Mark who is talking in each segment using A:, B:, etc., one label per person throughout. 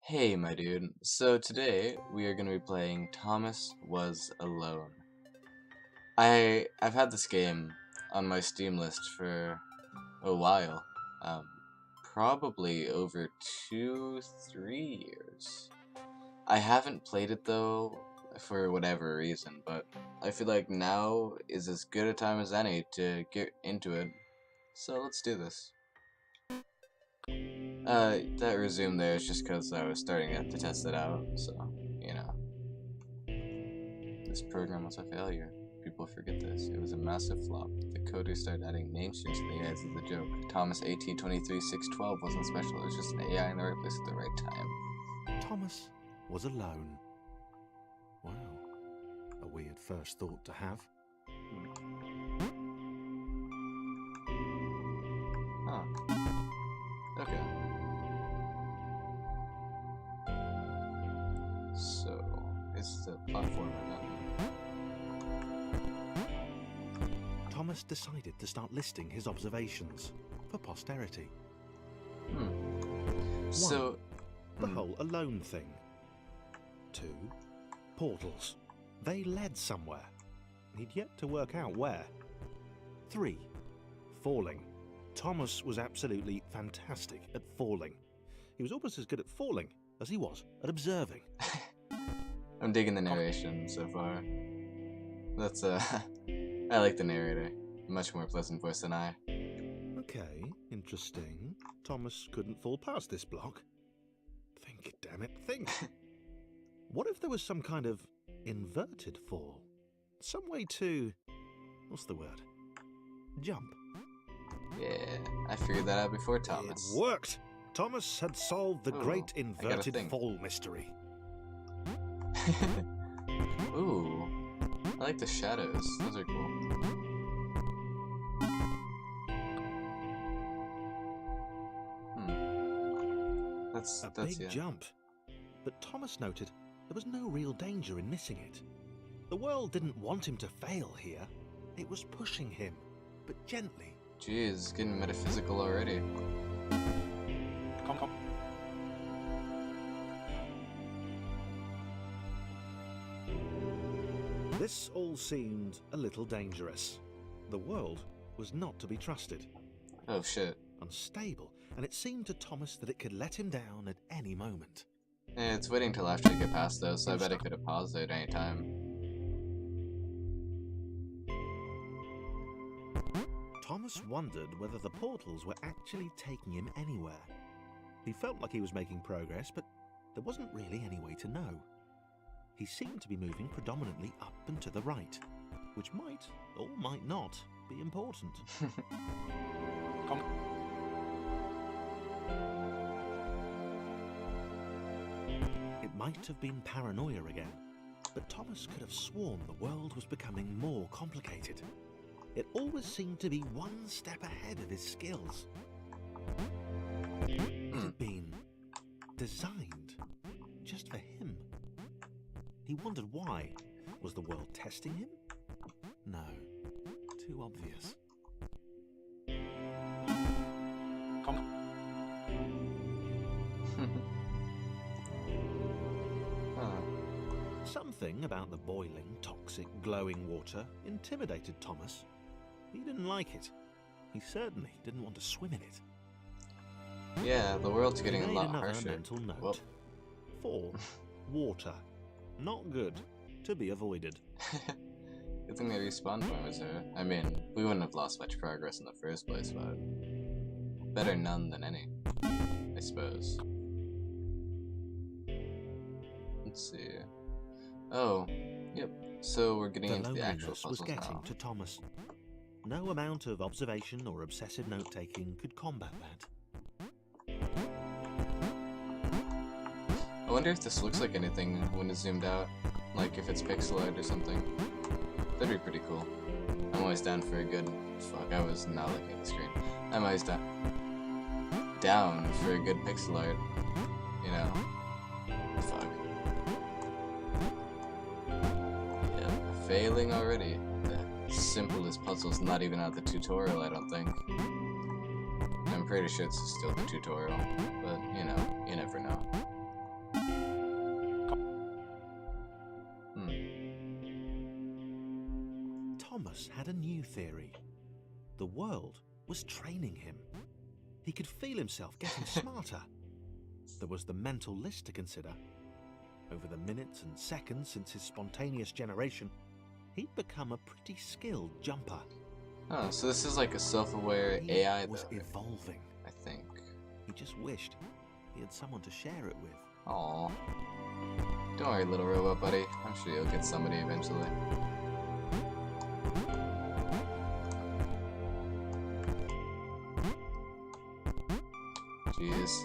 A: Hey, my dude. So today we are going to be playing Thomas Was Alone. I've had this game on my Steam list for a while, probably over 2-3 years. I haven't played it though for whatever reason, but I feel like now is as good a time as any to get into it. So let's do this. That resume there is just because I was starting to test it out, so, you know. This program was a failure. People forget this. It was a massive flop. The coders started adding name changes to the AIs as a joke. Thomas AT23612 wasn't special, it was just an AI in the right place at the right time.
B: Thomas was alone. Wow. A weird first thought to have.
A: Huh. Okay. So, it's the platform again.
B: Thomas decided to start listing his observations for posterity.
A: So,
B: The whole alone thing. 2. Portals. They led somewhere. He'd yet to work out where. 3. Falling. Thomas was absolutely fantastic at falling. He was almost as good at falling as he was at observing.
A: I'm digging the narration so far. That's, I like the narrator. Much more pleasant voice than I.
B: Okay, interesting. Thomas couldn't fall past this block. Think, damn it, think. What if there was some kind of inverted fall? Some way to... what's the word? Jump.
A: Yeah, I figured that out before Thomas.
B: It worked! Thomas had solved the
A: Ooh,
B: great
A: I gotta
B: inverted
A: think.
B: fall mystery.
A: Ooh, I like the shadows. Those are cool. That's
B: A big
A: yeah.
B: jump. But Thomas noted there was no real danger in missing it. The world didn't want him to fail here. It was pushing him, but gently.
A: Jeez, it's getting metaphysical already.
B: This all seemed a little dangerous. The world was not to be trusted.
A: Oh shit.
B: Unstable, and it seemed to Thomas that it could let him down at any moment.
A: It's waiting till after you get past those, so I bet it could have paused it at any time.
B: Thomas wondered whether the portals were actually taking him anywhere. He felt like he was making progress, but there wasn't really any way to know. He seemed to be moving predominantly up and to the right, which might, or might not, be important. It might have been paranoia again, but Thomas could have sworn the world was becoming more complicated. It always seemed to be one step ahead of his skills. It had been designed just for him. He wondered why. Was the world testing him? No. Too obvious. Something about the boiling, toxic, glowing water intimidated Thomas. He didn't like it. He certainly didn't want to swim in it.
A: Yeah, the world's getting a
B: He made
A: lot
B: another
A: harsher.
B: mental note.
A: Whoop.
B: 4. Water. Not good. To be avoided.
A: Good thing they respawned when I was there. I mean, we wouldn't have lost much progress in the first place, but better none than any, I suppose. Let's see. Oh, yep. So we're getting
B: The
A: into the actual
B: loneliness was
A: puzzles
B: getting
A: now.
B: to Thomas. No amount of observation or obsessive note-taking could combat that.
A: I wonder if this looks like anything when it's zoomed out, like if it's pixel art or something. That'd be pretty cool. I'm always down for a good... Fuck, I was not looking at the screen. I'm always down for a good pixel art, you know? Fuck. Yeah, failing already. The simplest puzzle's not even out the tutorial, I don't think. I'm pretty sure it's still the tutorial, but you know, you never know.
B: Thomas had a new theory. The world was training him. He could feel himself getting smarter. There was the mental list to consider. Over the minutes and seconds since his spontaneous generation, he'd become a pretty skilled jumper.
A: Oh, so this is like a self-aware
B: He
A: AI
B: was
A: though,
B: evolving.
A: I think.
B: He just wished he had someone to share it with.
A: Aww. Don't worry, little robot buddy. I'm sure you'll get somebody eventually. Jeez.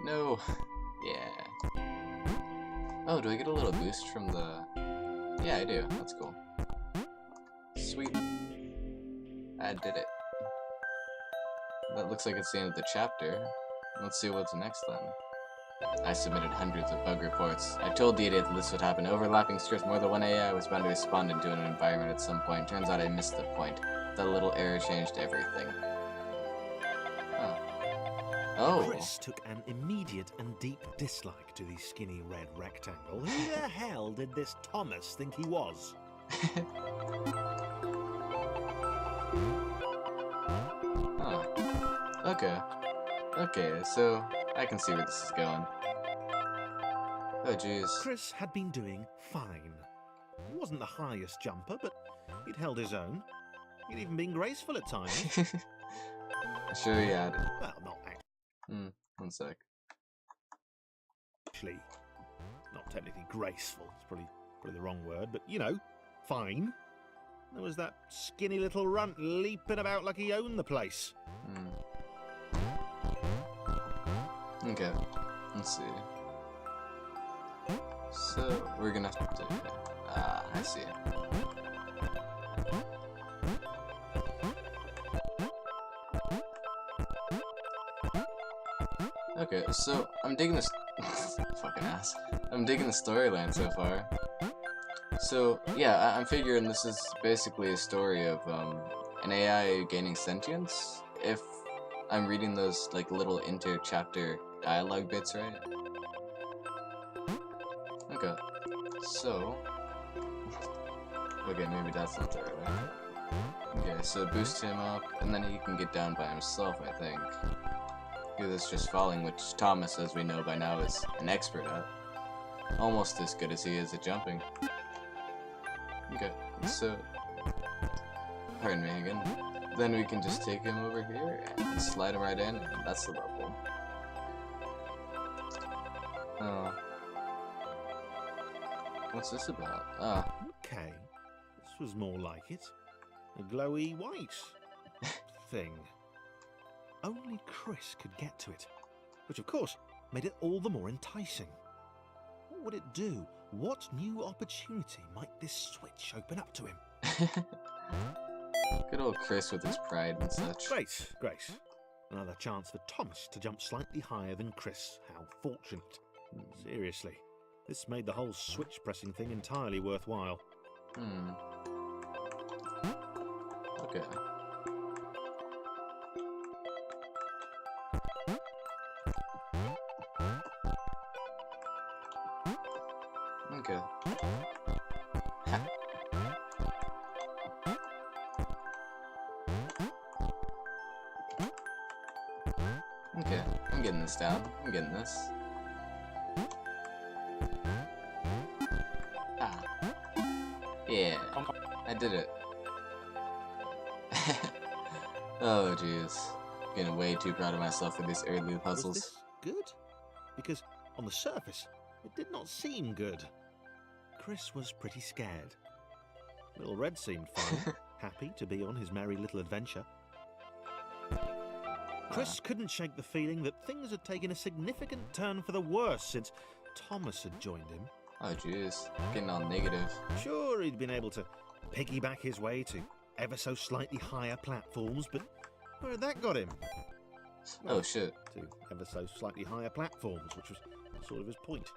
A: No. Yeah. Oh, do I get a little boost from the... Yeah, I do. That's cool. Sweet. I did it. That looks like it's the end of the chapter. Let's see what's next then. I submitted hundreds of bug reports. I told the idiot that this would happen. Overlapping scripts, more than one AI was bound to respond into an environment at some point. Turns out I missed the point. That little error changed everything. Oh.
B: Chris took an immediate and deep dislike to the skinny red rectangle. Who the hell did this Thomas think he was?
A: Oh. Okay. Okay, so I can see where this is going. Oh jeez.
B: Chris had been doing fine. He wasn't the highest jumper, but he'd held his own. He'd even been graceful at times.
A: Sure he had.
B: Well, not
A: One sec.
B: actually. Not technically graceful. It's probably the wrong word, but you know, fine. There was that skinny little runt leaping about like he owned the place.
A: Okay, let's see. So, we're gonna have to... I see. Okay, so, I'm digging this... fucking ass. I'm digging the storyline so far. So, yeah, I'm figuring this is basically a story of, an AI gaining sentience, if I'm reading those, like, little inter-chapter dialogue bits right. Okay, so... okay, maybe that's not the right way. Okay, so boost him up, and then he can get down by himself, I think. Do this just falling, which Thomas, as we know by now, is an expert at. Almost as good as he is at jumping. Okay, so... pardon me again. Then we can just take him over here and slide him right in, and that's the level. What's this about?
B: Okay, this was more like it. A glowy white thing. Only Chris could get to it, which of course made it all the more enticing. What would it do? What new opportunity might this switch open up to him?
A: Good old Chris with his pride and such.
B: Great. Another chance for Thomas to jump slightly higher than Chris. How fortunate. Seriously, this made the whole switch pressing thing entirely worthwhile.
A: Okay. Okay. Ha. Okay, I'm getting this down. I'm getting this. Ah. Yeah, I did it. Oh, jeez. Getting way too proud of myself for these early puzzles.
B: Was this good? Because on the surface, it did not seem good. Chris was pretty scared. Little Red seemed fine, happy to be on his merry little adventure. Chris couldn't shake the feeling that things had taken a significant turn for the worse since Thomas had joined him.
A: Oh, jeez. Getting all negative.
B: Sure, he'd been able to piggyback his way to ever so slightly higher platforms, but where had that got him?
A: Oh, shit.
B: To ever so slightly higher platforms, which was sort of his point.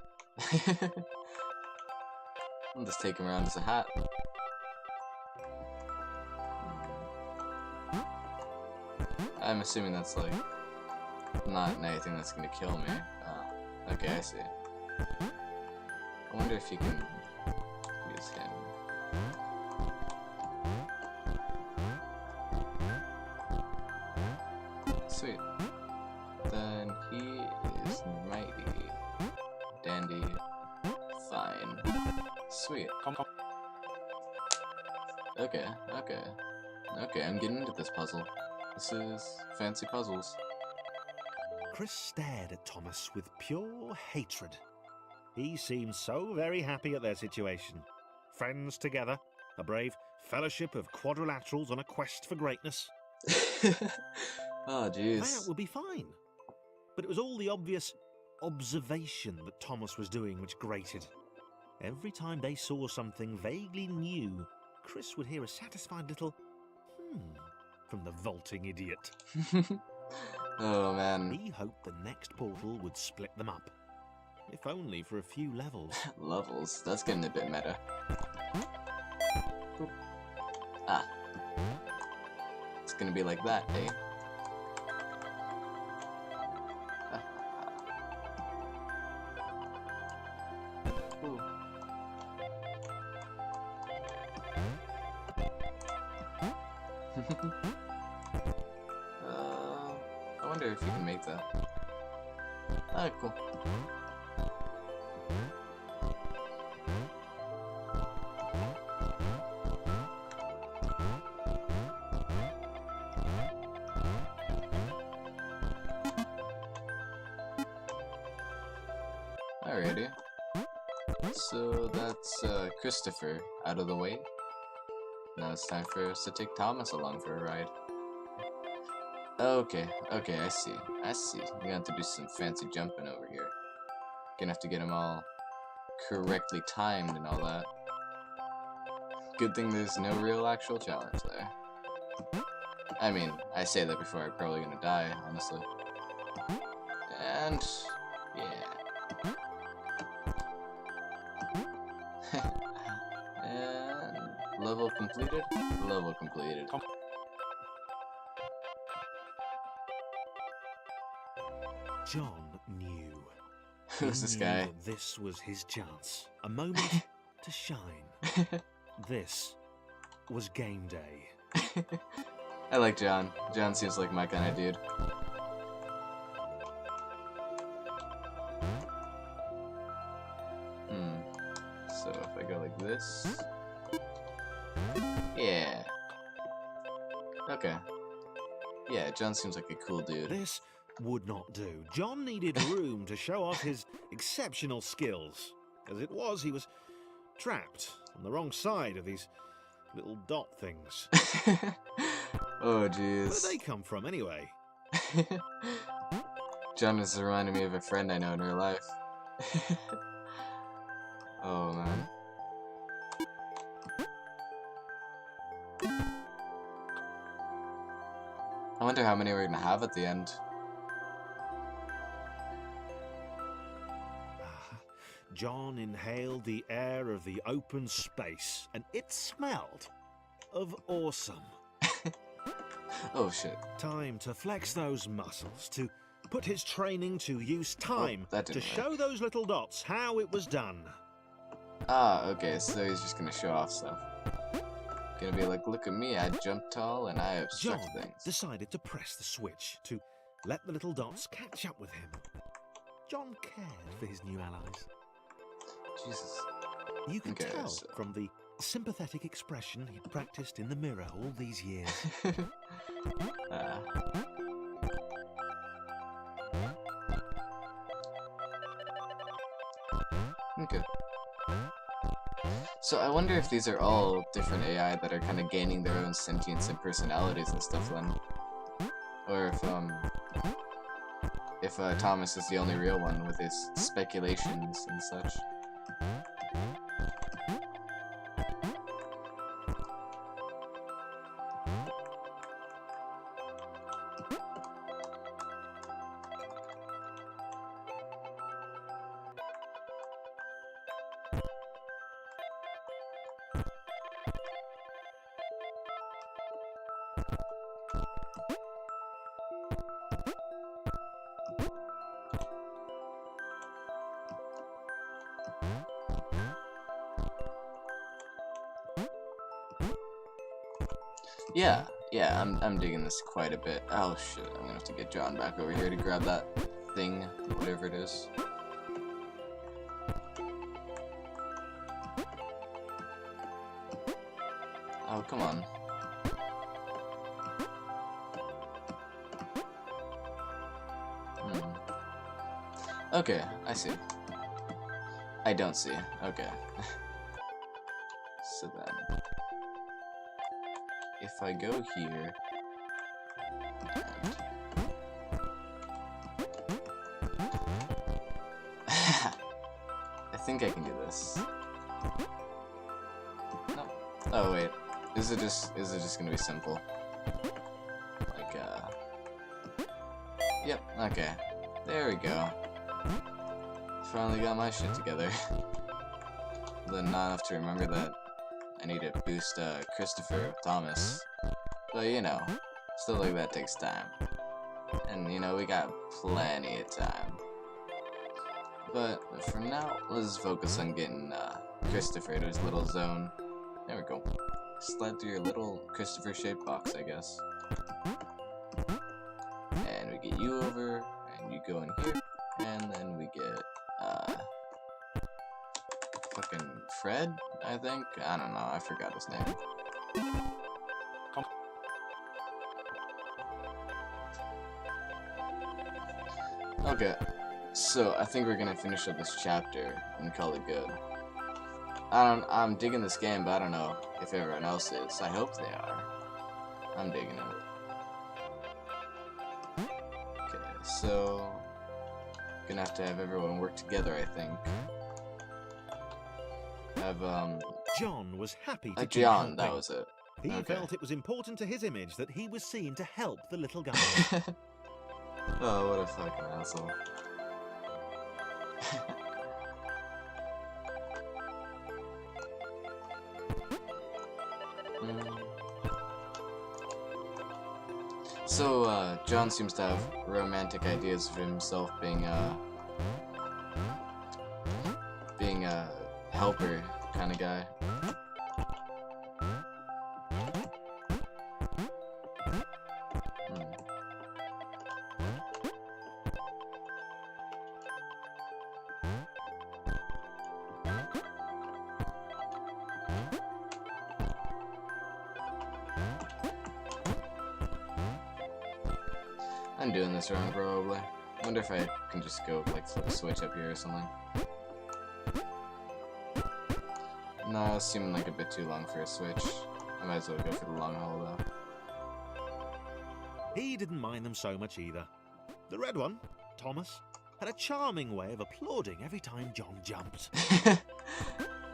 A: I'll just take him around as a hat. I'm assuming that's like not anything that's gonna kill me. Okay, I see. I wonder if you can use him. sweet. Then he is mighty. Dandy. Fine. Sweet. Okay, okay. Okay, I'm getting into this puzzle. This is fancy puzzles.
B: Chris stared at Thomas with pure hatred. He seemed so very happy at their situation. Friends together, a brave fellowship of quadrilaterals on a quest for greatness.
A: Oh, jeez.
B: That would be fine. But it was all the obvious observation that Thomas was doing which grated. Every time they saw something vaguely new, Chris would hear a satisfied little from the vaulting idiot.
A: Oh, man.
B: He hoped the next portal would split them up. If only for a few levels.
A: Levels? That's getting a bit meta. Oop. Ah. It's gonna be like that, eh? Ooh. I wonder if you can make that. Ah, cool. Alrighty. So that's Christopher out of the way. Now it's time for us to take Thomas along for a ride. Okay, I see. You're gonna have to do some fancy jumping over here. Gonna have to get them all correctly timed and all that. Good thing there's no real actual challenge there. I mean, I say that before I'm probably gonna die, honestly. And yeah. And level completed? Level completed.
B: John knew.
A: Who's this
B: He knew
A: guy?
B: that this was his chance. A moment to shine. This was game day.
A: I like John. John seems like my kind of dude. So if I go like this... Yeah. Okay. Yeah, John seems like a cool dude.
B: This would not do. John needed room to show off his exceptional skills. As it was, he was trapped on the wrong side of these little dot things.
A: Oh,
B: Where
A: jeez.
B: did they come from, anyway?
A: John is reminding me of a friend I know in real life. Oh, man. I wonder how many we're gonna have at the end.
B: John inhaled the air of the open space, and it smelled of awesome.
A: Oh, shit.
B: Time to flex those muscles, to put his training to use. Time
A: that
B: to
A: didn't
B: show
A: work.
B: those little dots how it was done.
A: Ah, okay, so he's just gonna show off stuff. Gonna be like, look at me, I jump tall and I
B: John
A: obstruct things.
B: decided to press the switch to let the little dots catch up with him. John cared for his new allies.
A: Jesus.
B: You could
A: Okay,
B: tell
A: so-
B: from the sympathetic expression he'd practiced in the mirror all these years.
A: Ah. Okay. So I wonder if these are all different AI that are kind of gaining their own sentience and personalities and stuff then. Or if Thomas is the only real one with his speculations and such. yeah, I'm digging this quite a bit. Oh shit, I'm gonna have to get John back over here to grab that thing, whatever it is. Oh, come on. Okay, I see. I don't see. Okay. So then, if I go here, and I think I can do this. No. Oh wait. Is it just gonna be simple? Like yep, okay. There we go. Finally got my shit together. Then not enough to remember that I need to boost Christopher Thomas. But you know, stuff like that takes time. And you know, we got plenty of time. But for now, let's focus on getting Christopher to his little zone. There we go. Slide through your little Christopher shaped box, I guess. And we get you over, and you go in here, and then we get fucking Fred, I think? I don't know, I forgot his name. Okay, so I think we're gonna finish up this chapter and call it good. I'm digging this game, but I don't know if everyone else is. I hope they are. I'm digging it. Okay, so gonna have to have everyone work together, I think.
B: John was happy to keep
A: John,
B: helping.
A: that was it.
B: He
A: Okay.
B: felt it was important to his image that he was seen to help the little guy.
A: Oh, what a fucking asshole. So, John seems to have romantic ideas of himself being a helper kind of guy. I'm doing this wrong, probably. Wonder if I can just go, like, flip a switch up here or something. No, it's seeming like a bit too long for a switch. I might as well go for the long haul, though.
B: He didn't mind them so much either. The red one, Thomas, had a charming way of applauding every time John jumped.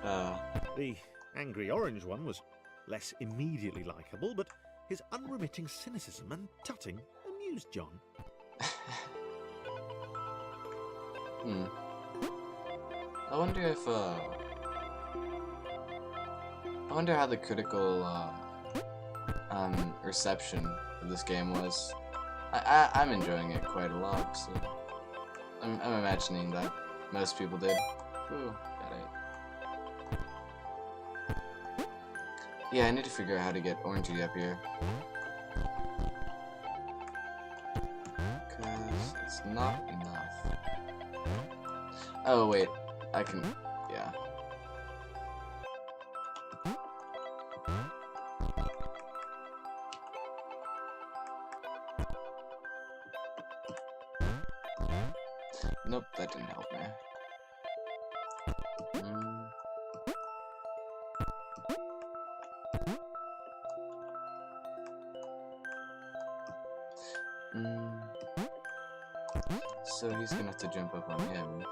B: The angry orange one was less immediately likable, but his unremitting cynicism and tutting amused John.
A: I wonder if, I wonder how the critical, reception of this game was. I'm enjoying it quite a lot, so I'm imagining that most people did. Ooh, got it. Yeah, I need to figure out how to get Orangey up here. Cause it's not enough. Oh wait, I can, yeah. Nope, that didn't help me. So he's gonna have to jump up on him.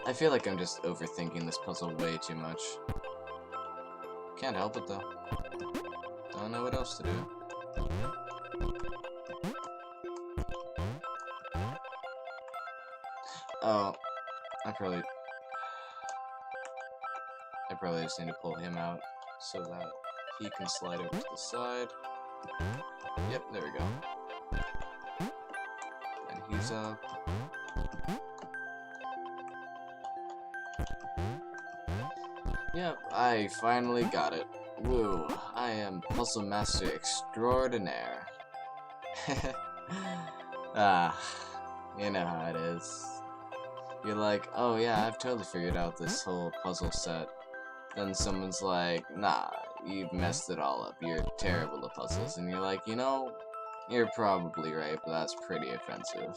A: I feel like I'm just overthinking this puzzle way too much. Can't help it though. Don't know what else to do. Oh, I probably just need to pull him out so that he can slide over to the side. Yep, there we go. And he's up. Yep, I finally got it. Woo, I am Puzzle Master Extraordinaire. Ah, you know how it is. You're like, oh yeah, I've totally figured out this whole puzzle set. Then someone's like, nah, you've messed it all up. You're terrible at puzzles. And you're like, you know, you're probably right, but that's pretty offensive.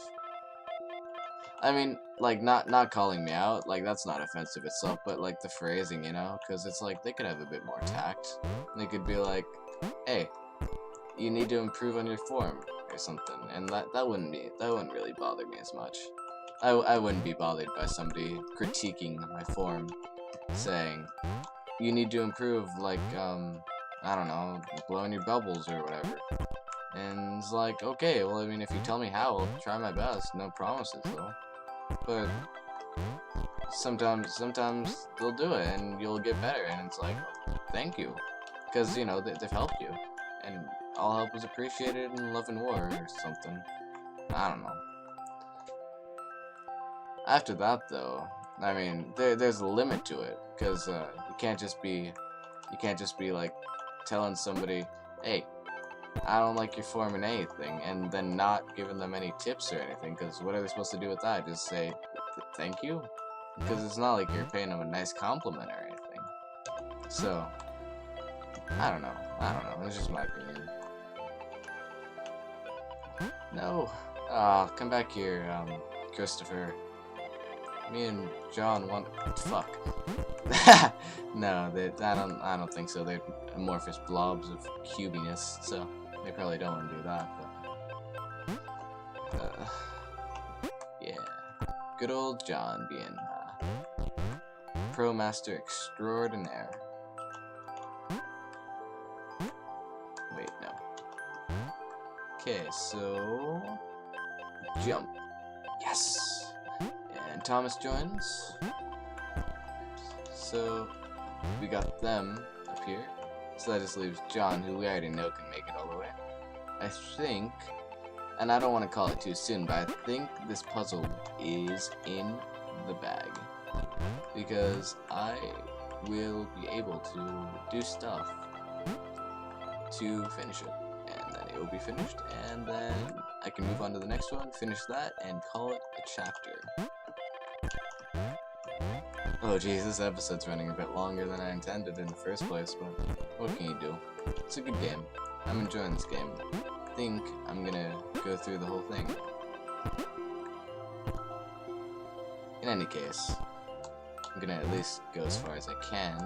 A: I mean, like, not calling me out, like, that's not offensive itself, but, like, the phrasing, you know? Because it's like, they could have a bit more tact. They could be like, hey, you need to improve on your form, or something. And that wouldn't really bother me as much. I wouldn't be bothered by somebody critiquing my form, saying, you need to improve, like, I don't know, blowing your bubbles or whatever. And it's like, okay, well, I mean, if you tell me how, I'll try my best. No promises, though. But sometimes they'll do it, and you'll get better, and it's like, thank you. Because, you know, they've helped you. And all help is appreciated in love and war, or something. I don't know. After that, though, I mean, there's a limit to it. Because you can't just be like telling somebody, hey, I don't like your form in anything, and then not giving them any tips or anything, because what are they supposed to do with that? Just say, thank you? Because it's not like you're paying them a nice compliment or anything. So, I don't know, it's just my opinion. No, come back here, Christopher. Me and John want. Fuck. No, I don't think so. They're amorphous blobs of cubiness, so they probably don't want to do that. But yeah, good old John being Pro Master Extraordinaire. Wait, no. Okay, so jump. Yes. And Thomas joins. So we got them up here. So that just leaves John, who we already know can make it all the way. I think, and I don't want to call it too soon, but I think this puzzle is in the bag. Because I will be able to do stuff to finish it. And then it will be finished, and then I can move on to the next one, finish that, and call it a chapter. Oh geez, this episode's running a bit longer than I intended in the first place, but what can you do? It's a good game. I'm enjoying this game. I think I'm gonna go through the whole thing. In any case, I'm gonna at least go as far as I can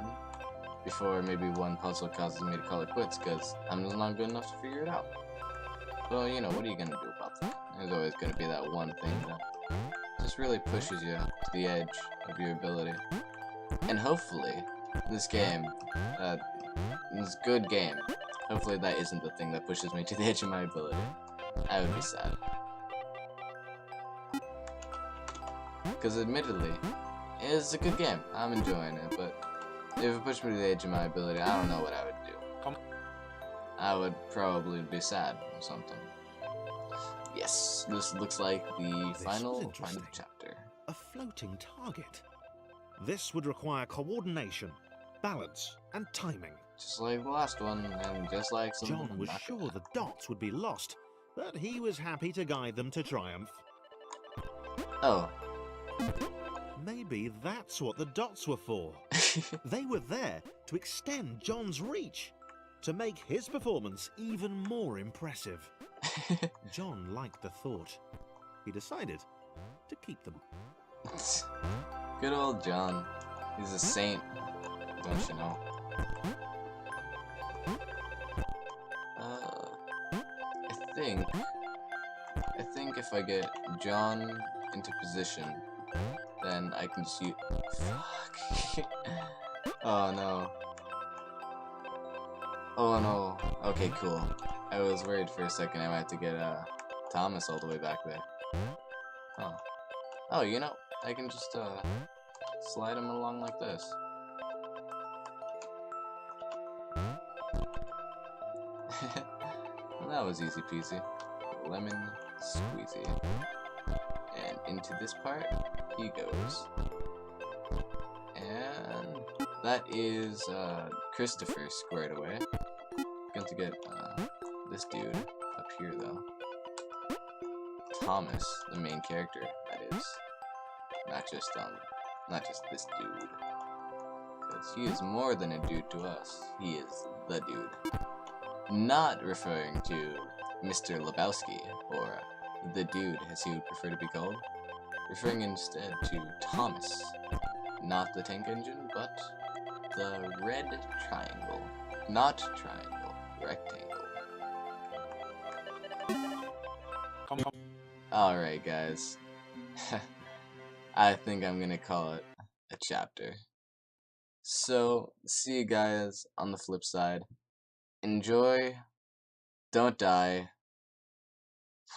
A: before maybe one puzzle causes me to call it quits, because I'm just not good enough to figure it out. Well, you know, what are you gonna do about that? There's always gonna be that one thing that just really pushes you to the edge of your ability. And hopefully, this game, this good game, hopefully that isn't the thing that pushes me to the edge of my ability. I would be sad. Because admittedly, it's a good game. I'm enjoying it, but if it pushed me to the edge of my ability, I don't know what I would do. I would probably be sad or something. Yes, this looks like the final chapter.
B: A floating target. This would require coordination, balance, and timing.
A: Just like the last one, and just like some.
B: John was sure the dots would be lost, but he was happy to guide them to triumph.
A: Oh.
B: Maybe that's what the dots were for. They were there to extend John's reach, to make his performance even more impressive. John liked the thought. He decided to keep them.
A: Good old John. He's a saint, don't you know? I think if I get John into position, then I can just use. Fuck. Oh no. Oh no. Okay, cool. I was worried for a second I might have to get Thomas all the way back there. Huh. Oh, you know, I can just slide him along like this. Well, that was easy peasy. Lemon squeezy. And into this part he goes. And That is Christopher squared away. Going to get this dude up here though. Thomas, the main character, that is. Not just this dude. Because he is more than a dude to us. He is the dude. Not referring to Mr. Lebowski, or the dude as he would prefer to be called. Referring instead to Thomas. Not the tank engine, but the red triangle. Not triangle, rectangle. Alright guys. I think I'm gonna call it a chapter. So, see you guys on the flip side. Enjoy. Don't die.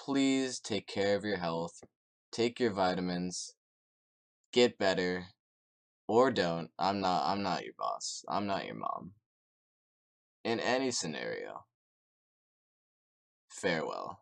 A: Please take care of your health. Take your vitamins. Get better. Or don't. I'm not your boss. I'm not your mom. In any scenario. Farewell.